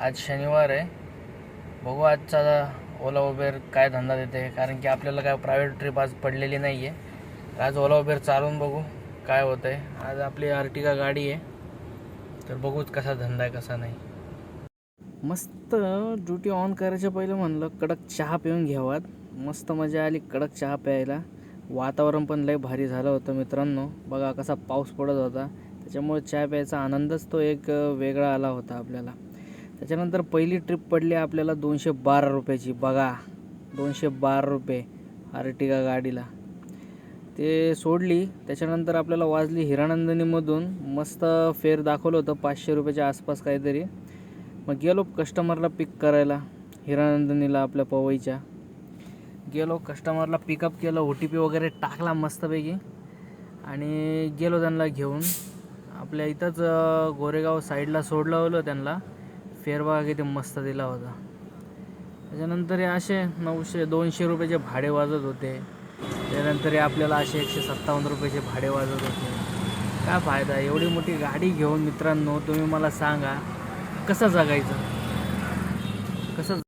आज शनिवार आहे. बघू आजचा ओला उबेर काय धंदा देते, कारण की आपल्याला काय प्रायव्हेट ट्रिप आज पडलेली नाही आहे. आज ओला उबेर चालवून बघू काय होतं आहे. आज आपली आर्टिगा गाडी आहे, तर बघूच कसा धंदा आहे कसा नाही. मस्त ड्युटी ऑन करायच्या पहिले म्हणलं कडक चहा पिऊन घ्यावात. मस्त मजा आली कडक चहा प्यायला. वातावरण पण लय भारी झालं होतं मित्रांनो. बघा कसा पाऊस पडत होता, त्याच्यामुळे चहा प्यायचा आनंदच तो एक वेगळा आला होता आपल्याला. त्याच्यानंतर पहिली ट्रिप पडली आपल्याला 212 रुपयाची. बघा 212 रुपये आर्टिगा गाडीला. ते सोडली. त्याच्यानंतर आपल्याला वाजली हिरानंदिनीमधून मस्त फेर दाखवलं होतं 500 रुपयाच्या आसपास काहीतरी. मग गेलो कस्टमरला पिक करायला हिरानंदिनीला आपल्या पवईच्या. गेलो कस्टमरला पिकअप केलं, OTP वगैरे टाकला मस्तपैकी आणि गेलो त्यांना घेऊन. आपल्या इथंच गोरेगाव साईडला सोडलं होतं त्यांना. फेर बघा किती मस्त दिला होता. त्याच्यानंतर हे असे 900-200 रुपयाचे भाडे वाजत होते. त्यानंतर हे आपल्याला असे 157 रुपयाचे भाडे वाजत होते. काय फायदा एवढी मोठी गाडी घेऊन मित्रांनो. तुम्ही मला सांगा कसं जगायचं, कसं